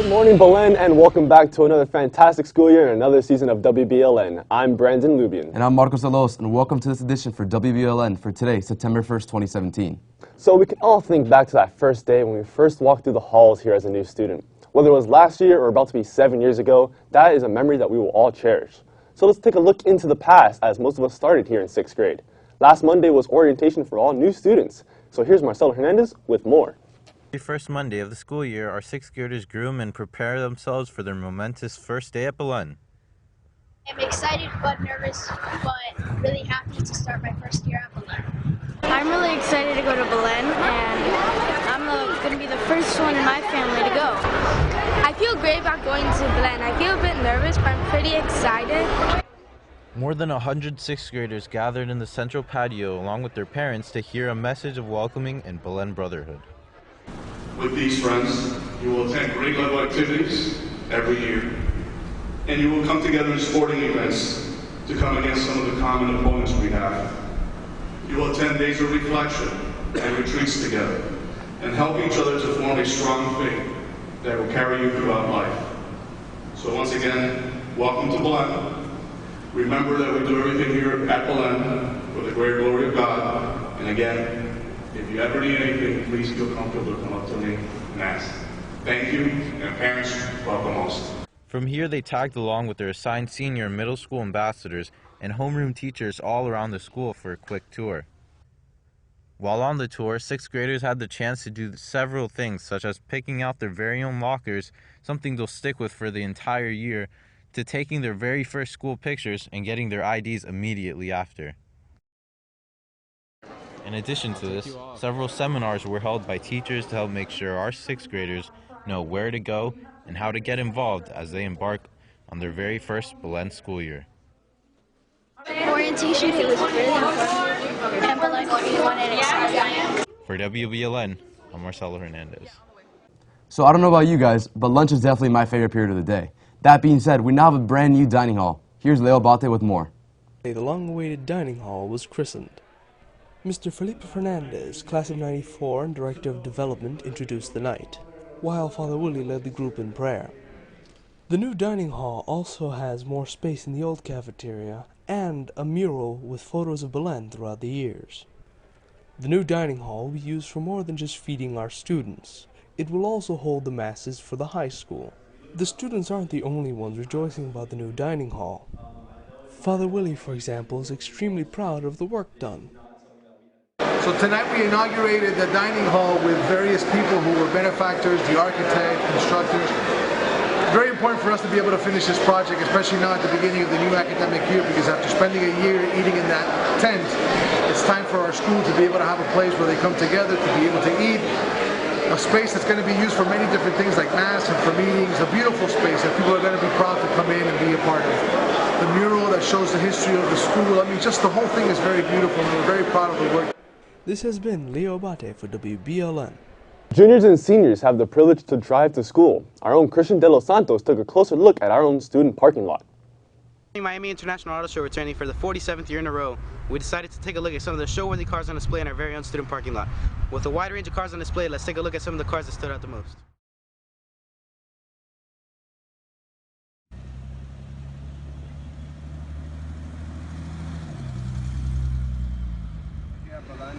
Good morning, Belen, and welcome back to another fantastic school year and another season of WBLN. I'm Brandon Lubian. And I'm Marcos Alos, and welcome to this edition for WBLN for today, September 1st, 2017. So we can all think back to that first day when we first walked through the halls here as a new student. Whether it was last year or about to be 7 years ago, that is a memory that we will all cherish. So let's take a look into the past, as most of us started here in 6th grade. Last Monday was orientation for all new students. So here's Marcelo Hernandez with more. The first Monday of the school year, our 6th graders groom and prepare themselves for their momentous first day at Belen. I'm excited but nervous, but really happy to start my first year at Belen. I'm really excited to go to Belen, and I'm going to be the first one in my family to go. I feel great about going to Belen. I feel a bit nervous, but I'm pretty excited. More than 100 6th graders gathered in the central patio along with their parents to hear a message of welcoming and Belen brotherhood. With these friends, you will attend grade level activities every year, and you will come together in sporting events to come against some of the common opponents we have. You will attend days of reflection and retreats together, and help each other to form a strong faith that will carry you throughout life. So once again, welcome to Belen. Remember that we do everything here at Belen for the great glory of God, and again, if you ever need anything, please feel comfortable to come up to me and ask. Thank you, and parents, welcome most. From here, they tagged along with their assigned senior and middle school ambassadors and homeroom teachers all around the school for a quick tour. While on the tour, 6th graders had the chance to do several things, such as picking out their very own lockers, something they'll stick with for the entire year, to taking their very first school pictures and getting their IDs immediately after. In addition to this, several seminars were held by teachers to help make sure our 6th graders know where to go and how to get involved as they embark on their very first Belen school year. Orientation, it was really fun, and Belen will be fun and exciting. For WBLN, I'm Marcelo Hernandez. So I don't know about you guys, but lunch is definitely my favorite period of the day. That being said, we now have a brand new dining hall. Here's Leo Bate with more. The long-awaited dining hall was christened. Mr. Felipe Fernandez, class of '94 and Director of Development, introduced the night, while Father Willie led the group in prayer. The new dining hall also has more space in the old cafeteria and a mural with photos of Belen throughout the years. The new dining hall will be used for more than just feeding our students. It will also hold the masses for the high school. The students aren't the only ones rejoicing about the new dining hall. Father Willie, for example, is extremely proud of the work done. So tonight we inaugurated the dining hall with various people who were benefactors, the architect, constructors. Very important for us to be able to finish this project, especially now at the beginning of the new academic year, because after spending a year eating in that tent, it's time for our school to be able to have a place where they come together to be able to eat. A space that's going to be used for many different things like mass and for meetings, a beautiful space that people are going to be proud to come in and be a part of. The mural that shows the history of the school, I mean, just the whole thing is very beautiful, and we're very proud of the work. This has been Leo Bate for WBLN. Juniors and seniors have the privilege to drive to school. Our own Christian De Los Santos took a closer look at our own student parking lot. Miami International Auto Show returning for the 47th year in a row. We decided to take a look at some of the show-worthy cars on display in our very own student parking lot. With a wide range of cars on display, let's take a look at some of the cars that stood out the most. Here at Belen,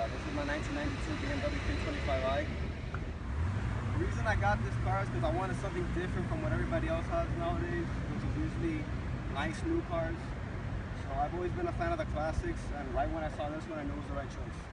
this is my 1992 BMW 325i. The reason I got this car is because I wanted something different from what everybody else has nowadays, which is usually nice new cars. So I've always been a fan of the classics, and right when I saw this one, I knew it was the right choice.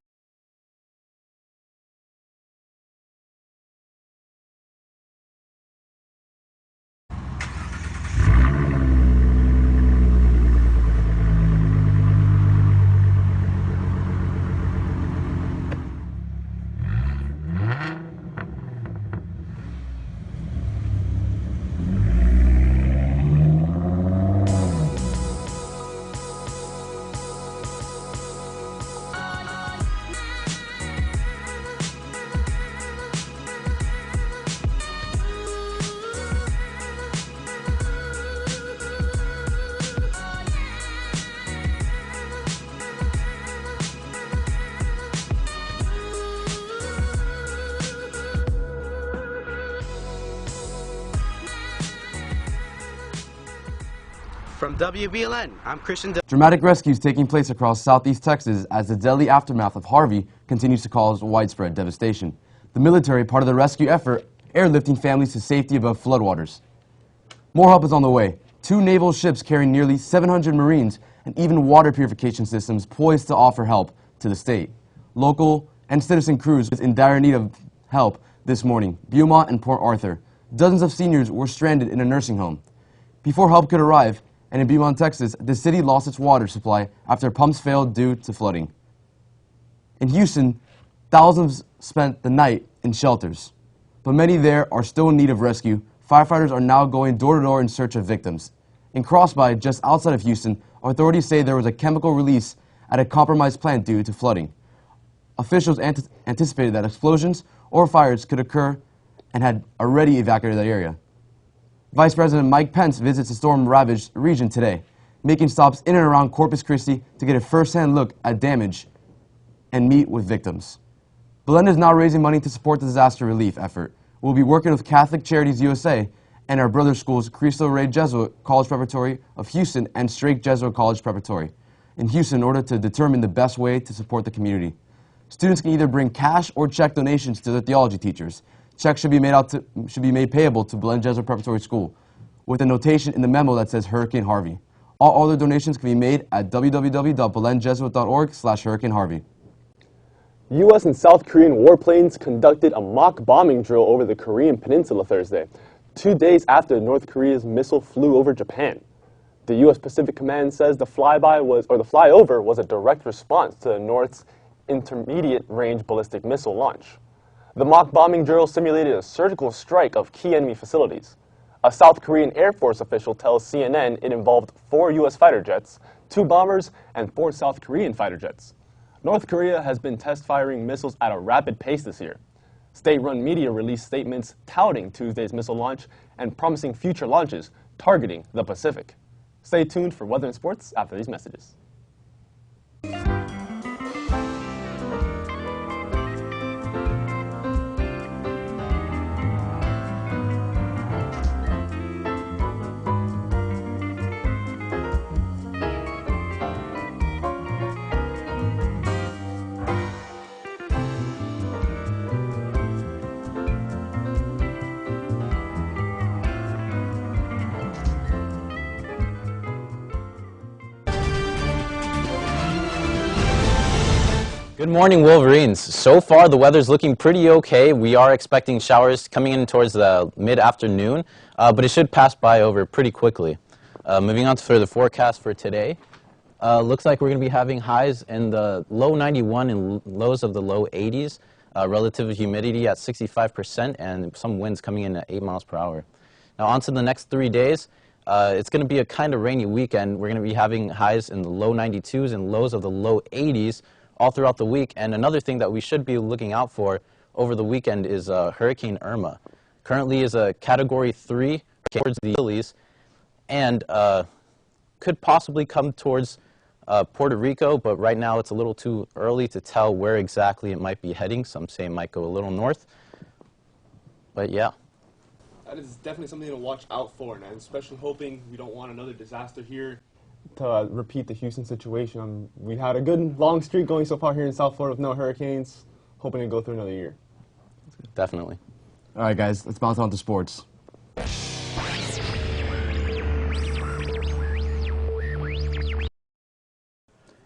From WBLN, I'm Christian. Dramatic rescues taking place across southeast Texas as the deadly aftermath of Harvey continues to cause widespread devastation. The military, part of the rescue effort, airlifting families to safety above floodwaters. More help is on the way. 2 naval ships carrying nearly 700 Marines and even water purification systems poised to offer help to the state. Local and citizen crews in dire need of help this morning. Beaumont and Port Arthur. Dozens of seniors were stranded in a nursing home. Before help could arrive, and in Beaumont, Texas, the city lost its water supply after pumps failed due to flooding. In Houston, thousands spent the night in shelters, but many there are still in need of rescue. Firefighters are now going door to door in search of victims. In Crossby, just outside of Houston, authorities say there was a chemical release at a compromised plant due to flooding. Officials anticipated that explosions or fires could occur and had already evacuated that area. Vice President Mike Pence visits the storm-ravaged region today, making stops in and around Corpus Christi to get a first-hand look at damage and meet with victims. Belen is now raising money to support the disaster relief effort. We'll be working with Catholic Charities USA and our brother schools, Cristo Rey Jesuit College Preparatory of Houston and Strake Jesuit College Preparatory in Houston in order to determine the best way to support the community. Students can either bring cash or check donations to their theology teachers. Checks should be made payable to Belen Jesuit Preparatory School with a notation in the memo that says Hurricane Harvey. All other donations can be made at www.belenjesuit.org/Hurricane Harvey. U.S. and South Korean warplanes conducted a mock bombing drill over the Korean peninsula Thursday, 2 days after North Korea's missile flew over Japan. The U.S. Pacific Command says the flyover was a direct response to the North's intermediate-range ballistic missile launch. The mock bombing drill simulated a surgical strike of key enemy facilities. A South Korean Air Force official tells CNN it involved 4 U.S. fighter jets, 2 bombers, and 4 South Korean fighter jets. North Korea has been test-firing missiles at a rapid pace this year. State-run media released statements touting Tuesday's missile launch and promising future launches targeting the Pacific. Stay tuned for weather and sports after these messages. Good morning, Wolverines. So far, the weather's looking pretty okay. We are expecting showers coming in towards the mid-afternoon, but it should pass by over pretty quickly. Moving on to the forecast for today. Looks like we're going to be having highs in the low 91 and lows of the low 80s. Relative humidity at 65% and some winds coming in at 8 miles per hour. Now on to the next 3 days. It's going to be a kind of rainy weekend. We're going to be having highs in the low 92s and lows of the low 80s all throughout the week. And another thing that we should be looking out for over the weekend is Hurricane Irma. Currently is a Category 3 towards the Antilles and could possibly come towards Puerto Rico, but right now it's a little too early to tell where exactly it might be heading. Some say it might go a little north, but yeah. That is definitely something to watch out for, and I'm especially hoping we don't want another disaster here. To repeat the Houston situation, we had a good long streak going so far here in South Florida with no hurricanes, hoping to go through another year. Definitely. All right, guys, let's bounce on to sports.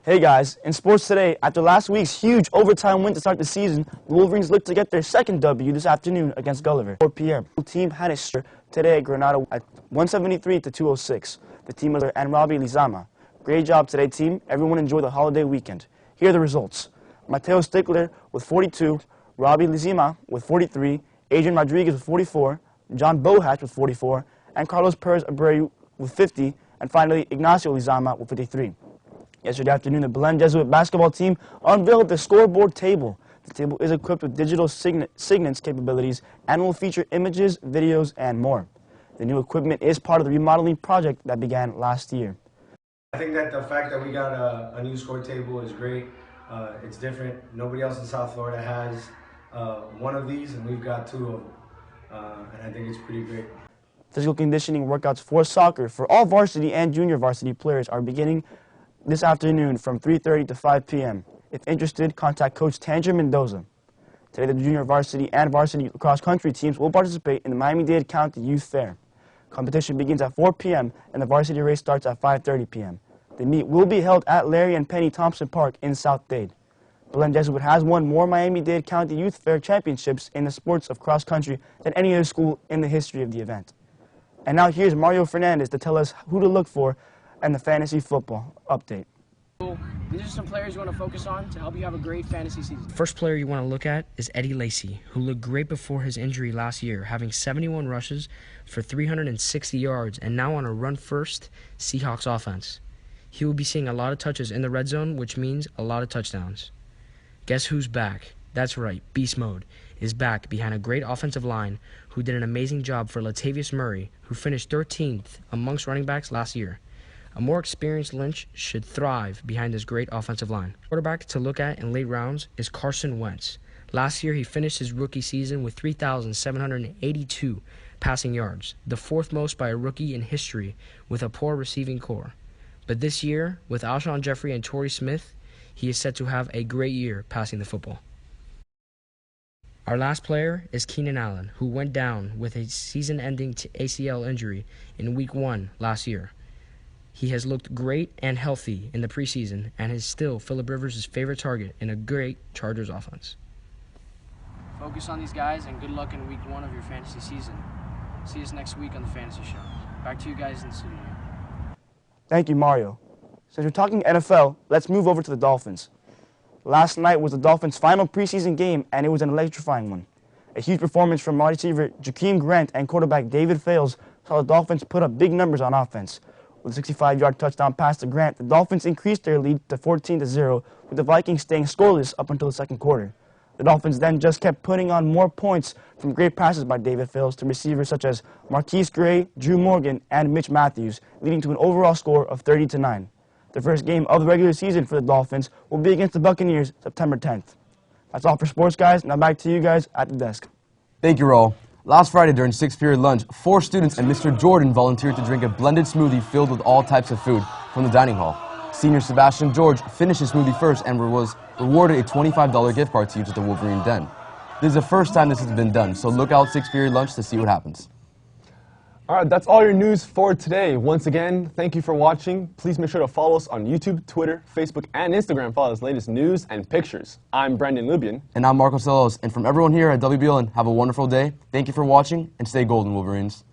Hey guys, in sports today, after last week's huge overtime win to start the season, the Wolverines look to get their second W this afternoon against Gulliver. 4 p.m. The team had a start today at Granada at 173 to 206. The team was and Robbie Lizama. Great job today, team. Everyone enjoy the holiday weekend. Here are the results. Mateo Stickler with 42, Robbie Lizama with 43, Adrian Rodriguez with 44, John Bohatch with 44, and Carlos Perez Abreu with 50, and finally Ignacio Lizama with 53. Yesterday afternoon, the Belen Jesuit basketball team unveiled the scoreboard table. The table is equipped with digital signage capabilities and will feature images, videos, and more. The new equipment is part of the remodeling project that began last year. I think that the fact that we got a new score table is great. It's different. Nobody else in South Florida has one of these, and we've got 2 of them. And I think it's pretty great. Physical conditioning workouts for soccer for all varsity and junior varsity players are beginning this afternoon from 3:30 to 5 p.m. If interested, contact Coach Tanger Mendoza. Today, the junior varsity and varsity cross-country teams will participate in the Miami-Dade County Youth Fair. Competition begins at 4 p.m. and the varsity race starts at 5:30 p.m. The meet will be held at Larry and Penny Thompson Park in South Dade. Belen Jesuit has won more Miami-Dade County Youth Fair championships in the sports of cross-country than any other school in the history of the event. And now here's Mario Fernandez to tell us who to look for and the fantasy football update. These are some players you want to focus on to help you have a great fantasy season. The first player you want to look at is Eddie Lacy, who looked great before his injury last year, having 71 rushes for 360 yards and now on a run-first Seahawks offense. He will be seeing a lot of touches in the red zone, which means a lot of touchdowns. Guess who's back? That's right, Beast Mode is back behind a great offensive line who did an amazing job for Latavius Murray, who finished 13th amongst running backs last year. A more experienced Lynch should thrive behind this great offensive line. Quarterback to look at in late rounds is Carson Wentz. Last year, he finished his rookie season with 3,782 passing yards, the fourth most by a rookie in history with a poor receiving core. But this year, with Alshon Jeffrey and Torrey Smith, he is set to have a great year passing the football. Our last player is Keenan Allen, who went down with a season-ending ACL injury in Week 1 last year. He has looked great and healthy in the preseason and is still Phillip Rivers' favorite target in a great Chargers offense. Focus on these guys and good luck in Week 1 of your fantasy season. See us next week on the Fantasy Show. Back to you guys in the studio. Thank you, Mario. Since we're talking NFL, let's move over to the Dolphins. Last night was the Dolphins' final preseason game, and it was an electrifying one. A huge performance from wide receiver Jakeem Grant and quarterback David Fales saw the Dolphins put up big numbers on offense. With a 65-yard touchdown pass to Grant, the Dolphins increased their lead to 14-0, with the Vikings staying scoreless up until the second quarter. The Dolphins then just kept putting on more points from great passes by David Fales to receivers such as Marquise Gray, Drew Morgan, and Mitch Matthews, leading to an overall score of 30-9. The first game of the regular season for the Dolphins will be against the Buccaneers September 10th. That's all for sports, guys. Now back to you guys at the desk. Thank you, Raul. Last Friday during 6th period lunch, 4 students and Mr. Jordan volunteered to drink a blended smoothie filled with all types of food from the dining hall. Senior Sebastian George finished his smoothie first and was rewarded a $25 gift card to use at the Wolverine Den. This is the first time this has been done, so look out 6th period lunch to see what happens. All right, that's all your news for today. Once again, thank you for watching. Please make sure to follow us on YouTube, Twitter, Facebook, and Instagram for all the latest news and pictures. I'm Brandon Lubian. And I'm Marco Celos. And from everyone here at WBLN, have a wonderful day. Thank you for watching, and stay golden, Wolverines.